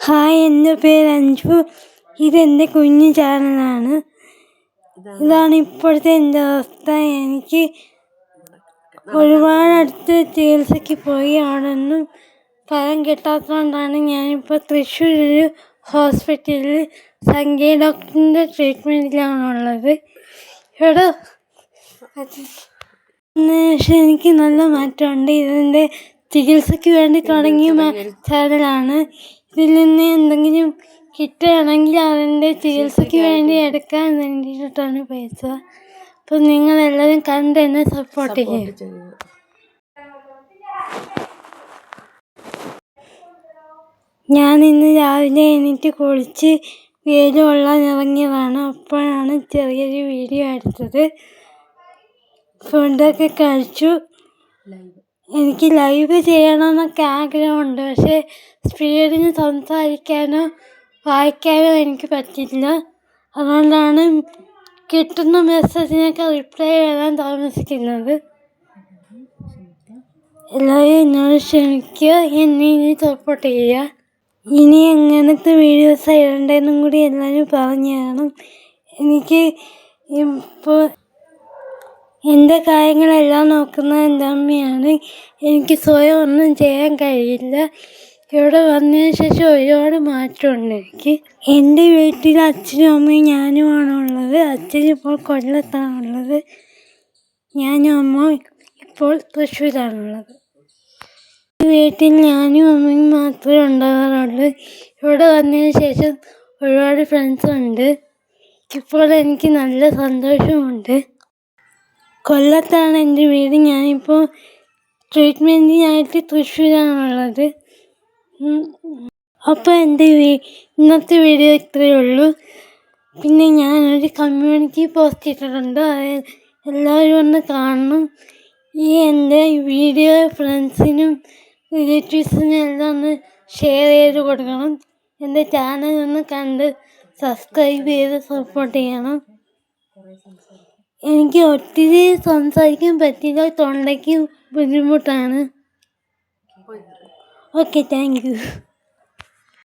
Hi, എൻ്റെ പേര് അഞ്ജു. ഇതെൻ്റെ കുഞ്ഞു ചാനലാണ്. ഇതാണ് ഇപ്പോഴത്തെ എൻ്റെ അവസ്ഥ. എനിക്ക് ഒരുപാടടുത്ത് ചികിത്സയ്ക്ക് പോയി, അവിടെയൊന്നും ഫലം കിട്ടാത്തതുകൊണ്ടാണ് ഞാനിപ്പോൾ തൃശ്ശൂർ ഒരു ഹോസ്പിറ്റലിൽ സംഗീത ഡോക്ടറിൻ്റെ ട്രീറ്റ്മെൻറ്റിലാണുള്ളത്. ഇവിടെ പക്ഷേ എനിക്ക് നല്ല മാറ്റമുണ്ട്. ഇതിൻ്റെ ചികിത്സയ്ക്ക് വേണ്ടി തുടങ്ങിയ ചാനലാണ്. ഇതിൽ നിന്ന് എന്തെങ്കിലും കിട്ടുകയാണെങ്കിൽ അതിൻ്റെ ചികിത്സയ്ക്ക് വേണ്ടി എടുക്കാൻ വേണ്ടിയിട്ടാണ് പൈസ. അപ്പോൾ നിങ്ങളെല്ലാവരും കണ്ട് എന്നെ സപ്പോർട്ട് ചെയ്യും. ഞാൻ ഇന്ന് രാവിലെ എണീറ്റ് കുളിച്ച് വെയിൽ കൊള്ളാൻ ഇറങ്ങിയതാണ്. അപ്പോഴാണ് ചെറിയൊരു വീഡിയോ എടുത്തത്. ഫുഡൊക്കെ കഴിച്ചു. എനിക്ക് ലൈവ് ചെയ്യണമെന്നൊക്കെ ആഗ്രഹമുണ്ട്, പക്ഷേ സ്പീഡിന് സംസാരിക്കാനോ വായിക്കാനോ എനിക്ക് പറ്റില്ല. അതുകൊണ്ടാണ് കിട്ടുന്ന മെസ്സേജിനൊക്കെ റിപ്ലൈ വരാൻ താമസിക്കുന്നത്. എല്ലാവരും എന്നോട് ക്ഷമിക്കുക, എന്നെ ഇനി സപ്പോർട്ട് ചെയ്യുക. ഇനി എങ്ങനത്തെ വീഡിയോസ് ഇടണ്ടെന്നും കൂടി എല്ലാവരും പറഞ്ഞു തരണം. എനിക്ക് ഇപ്പോൾ എൻ്റെ കാര്യങ്ങളെല്ലാം നോക്കുന്നത് എൻ്റെ അമ്മയാണ്. എനിക്ക് സ്വയം ഒന്നും ചെയ്യാൻ കഴിയില്ല. ഇവിടെ വന്നതിന് ശേഷം ഒരുപാട് മാറ്റമുണ്ട് എനിക്ക്. എൻ്റെ വീട്ടിൽ അച്ഛനും അമ്മയും ഞാനുമാണുള്ളത്. അച്ഛൻ ഇപ്പോൾ കൊല്ലത്താണുള്ളത്. ഞാനും അമ്മ ഇപ്പോൾ തൃശ്ശൂരാണുള്ളത്. ഈ വീട്ടിൽ ഞാനും അമ്മയും മാത്രമേ ഉണ്ടാകാറുള്ളൂ. ഇവിടെ വന്നതിന് ശേഷം ഒരുപാട് ഫ്രണ്ട്സുണ്ട്. ഇപ്പോൾ എനിക്ക് നല്ല സന്തോഷമുണ്ട്. കൊല്ലത്താണ് എൻ്റെ വീട്. ഞാനിപ്പോൾ ട്രീറ്റ്മെൻറ്റിനായിട്ട് തൃശ്ശൂരാണുള്ളത്. അപ്പോൾ എൻ്റെ ഇന്നത്തെ വീഡിയോ ഇത്രയേ ഉള്ളൂ. പിന്നെ ഞാനൊരു കമ്മ്യൂണിറ്റി പോസ്റ്റ് ഇട്ടിട്ടുണ്ട്, അത് എല്ലാവരും ഒന്ന് കാണണം. ഈ എൻ്റെ വീഡിയോ ഫ്രണ്ട്സിനും റിലേറ്റീവ്സിനും എല്ലാം ഒന്ന് ഷെയർ ചെയ്ത് കൊടുക്കണം. എൻ്റെ ചാനൽ ഒന്ന് കണ്ട് സബ്സ്ക്രൈബ് ചെയ്ത് സപ്പോർട്ട് ചെയ്യണം. എനിക്ക് ഒത്തിരി സംസാരിക്കാൻ പറ്റില്ല, തൊണ്ടയ്ക്ക് ബുദ്ധിമുട്ടാണ്. Okay, thank you.